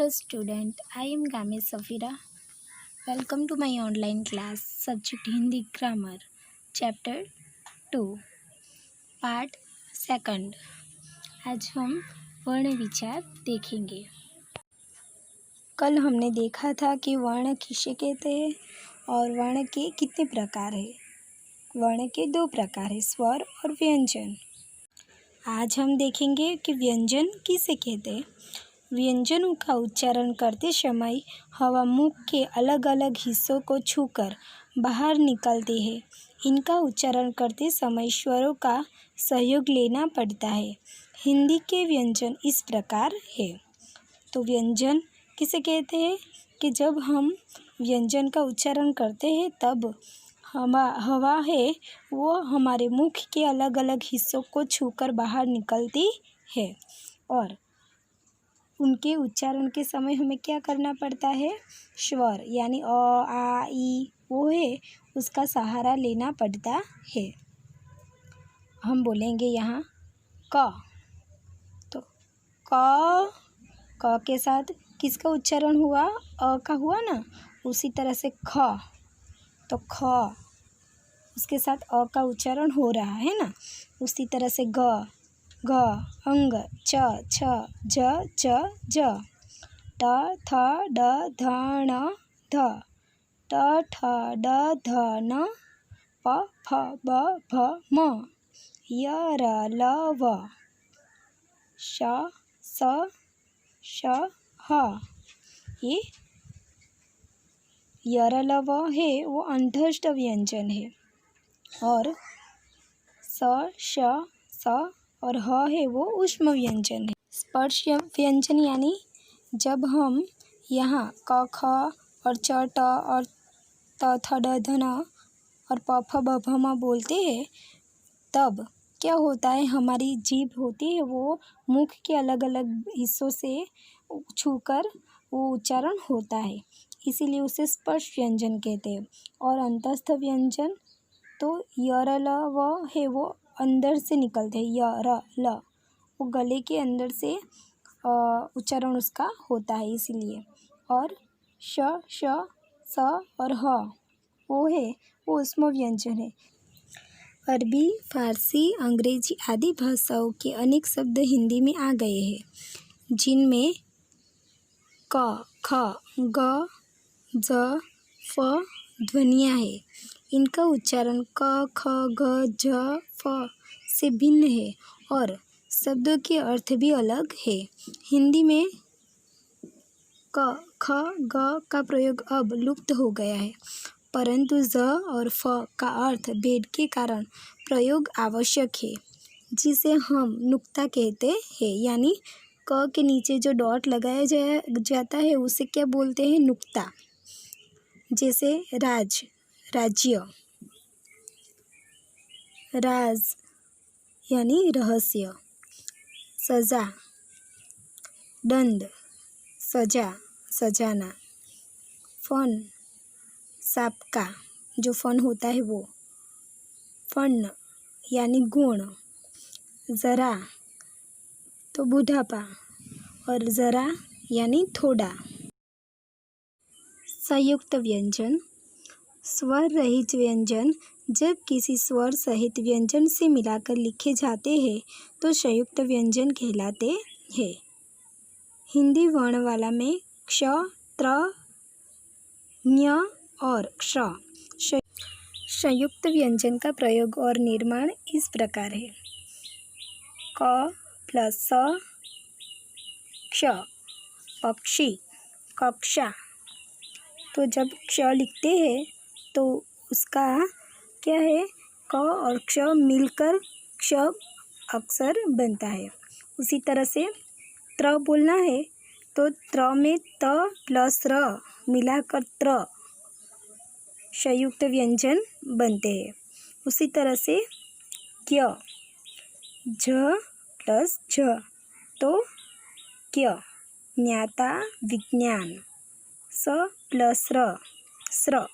Hello student, I am Gamis Safira. Welcome to my online class Subject Hindi Grammar Chapter 2 Part 2. आज हम वर्ण विचार देखेंगे। कल हमने देखा था कि वर्ण किसे कहते हैं और वर्ण के कितने प्रकार हैं। वर्ण के 2 प्रकार हैं, स्वर और व्यंजन। आज हम देखेंगे कि व्यंजन किसे कहते हैं। व्यंजनों का उच्चारण करते समय हवा मुख के अलग अलग हिस्सों को छूकर बाहर निकलती है। इनका उच्चारण करते समय स्वरों का सहयोग लेना पड़ता है। हिंदी के व्यंजन इस प्रकार है। तो व्यंजन किसे कहते हैं कि जब हम व्यंजन का उच्चारण करते हैं तब हवा है वो हमारे मुख के अलग अलग हिस्सों को छूकर बाहर निकलती है और उनके उच्चारण के समय हमें क्या करना पड़ता है, स्वर यानी अ आ ई वो है उसका सहारा लेना पड़ता है। हम बोलेंगे यहाँ क, तो क के साथ किसका उच्चारण हुआ, अ का हुआ ना। उसी तरह से ख, तो ख उसके साथ अ का उच्चारण हो रहा है ना। उसी तरह से ग अंग, च छ ज च ज, ट थ ड ध ण ध, ट ठ ड ध न, प फ ब भ म, य र ल व, श स श ह। ये य र ल व है वो अंतस्थ व्यंजन है और स श स और ह है वो ऊष्म व्यंजन है। स्पर्श व्यंजन यानी जब हम यहाँ क ख और च ट और त थ ड ध न और प फ ब भ म बोलते हैं तब क्या होता है, हमारी जीभ होती है वो मुख के अलग अलग हिस्सों से छूकर वो उच्चारण होता है, इसीलिए उसे स्पर्श व्यंजन कहते हैं। और अंतस्थ व्यंजन तो य र ल व है वो अंदर से निकलते हैं, य र ल वो गले के अंदर से उच्चारण उसका होता है इसीलिए। और श श स और ह वो है वो ऊष्म व्यंजन है। अरबी, फारसी, अंग्रेजी आदि भाषाओं के अनेक शब्द हिंदी में आ गए हैं जिनमें क, ख, ग, ज, फ ध्वनियाँ हैं। इनका उच्चारण क, ख, ग, झ, फ से भिन्न है और शब्दों के अर्थ भी अलग है। हिंदी में क, ख, ग का प्रयोग अब लुप्त हो गया है, परंतु ज और फ का अर्थ भेद के कारण प्रयोग आवश्यक है, जिसे हम नुक्ता कहते हैं। यानी क के नीचे जो डॉट लगाया जाता है उसे क्या बोलते हैं, नुक्ता। जैसे राज, राज्य, राज यानी रहस्य, सजा, दंड, सजा, सजाना, फन, सांप का जो फन होता है वो, फन यानी गुण, जरा तो बुढ़ापा और जरा यानी थोड़ा। संयुक्त व्यंजन, स्वर रहित व्यंजन जब किसी स्वर सहित व्यंजन से मिलाकर लिखे जाते हैं तो संयुक्त व्यंजन कहलाते हैं। हिंदी वर्णमाला में क्ष, त्र, ञ और क्ष संयुक्त व्यंजन का प्रयोग और निर्माण इस प्रकार है। क प्लस स, क्ष, पक्षी, कक्षा। तो जब क्ष लिखते हैं तो उसका क्या है, क और क्ष मिलकर क्ष अक्षर बनता है। उसी तरह से त्र बोलना है तो त्र में त प्लस र मिलाकर त्र संयुक्त व्यंजन बनते हैं। उसी तरह से क्य, झ प्लस झ तो क्य, ज्ञाता, विज्ञान, स प्लस र स्र,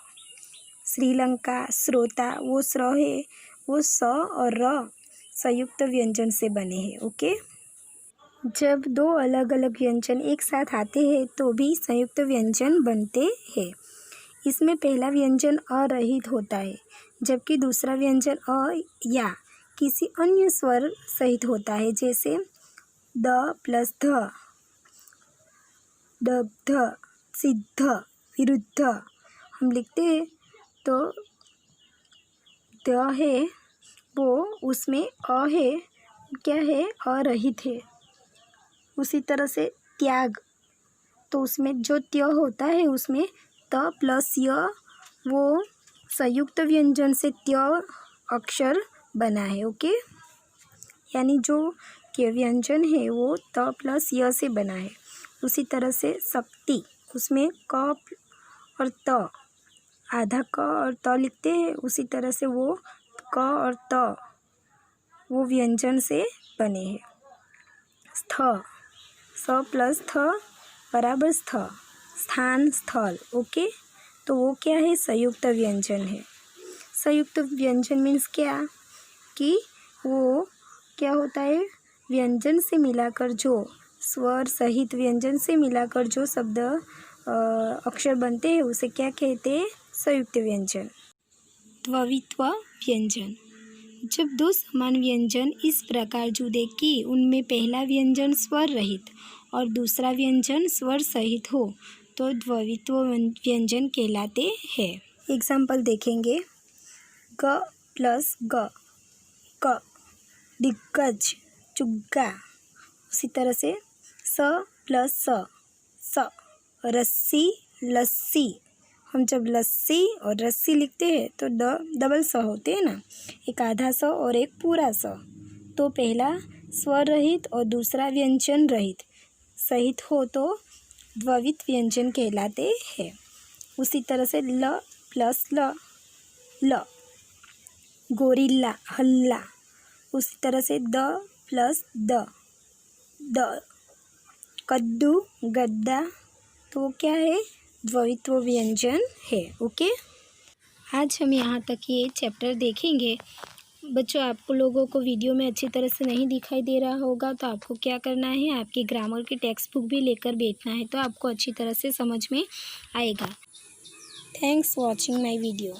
श्रीलंका, श्रोता वो स्र है वो स और र संयुक्त व्यंजन से बने हैं। ओके। जब दो अलग अलग व्यंजन एक साथ आते हैं तो भी संयुक्त व्यंजन बनते हैं। इसमें पहला व्यंजन अ रहित होता है, जबकि दूसरा व्यंजन अ या किसी अन्य स्वर सहित होता है, जैसे द प्लस ध, दग्ध, सिद्ध, विरुद्ध। हम लिखते हैं तो द है वो उसमें अ है, क्या है, अरहित है। उसी तरह से त्याग, तो उसमें जो त्य होता है उसमें त प्लस य, वो संयुक्त व्यंजन से त्य अक्षर बना है। ओके, यानी जो के व्यंजन है वो त प्लस य से बना है। उसी तरह से शक्ति, उसमें क और त, आधा क और त लिखते हैं, उसी तरह से वो क और त वो व्यंजन से बने हैं। स्थ, स प्लस थ बराबर स्थ, स्थान, स्थल। ओके, तो वो क्या है, संयुक्त व्यंजन है। संयुक्त व्यंजन मीन्स क्या, कि वो क्या होता है, व्यंजन से मिलाकर जो स्वर सहित व्यंजन से मिलाकर जो शब्द अक्षर बनते हैं उसे क्या कहते हैं, संयुक्त व्यंजन। द्वित्व व्यंजन, जब दो समान व्यंजन इस प्रकार जुड़े कि उनमें पहला व्यंजन स्वर रहित और दूसरा व्यंजन स्वर सहित हो तो द्वित्व व्यंजन कहलाते हैं। एग्जाम्पल देखेंगे, ग प्लस ग, क, दिग्गज, चुग्गा। उसी तरह से स प्लस स, स, रस्सी, लस्सी। हम जब लस्सी और रस्सी लिखते हैं तो डबल स होते हैं ना, एक आधा स और एक पूरा स। तो पहला स्वर रहित और दूसरा व्यंजन रहित सहित हो तो द्वित्व व्यंजन कहलाते हैं। उसी तरह से ल प्लस ल, ल, गोरिल्ला, हल्ला। उसी तरह से द प्लस द, द, कद्दू, गद्दा। तो वो क्या है, द्वित्व व्यंजन है। ओके, आज हम यहाँ तक ये चैप्टर देखेंगे। बच्चों, आपको लोगों को वीडियो में अच्छी तरह से नहीं दिखाई दे रहा होगा तो आपको क्या करना है, आपकी ग्रामर की टेक्स्ट बुक भी लेकर बैठना है, तो आपको अच्छी तरह से समझ में आएगा। Thanks watching my video.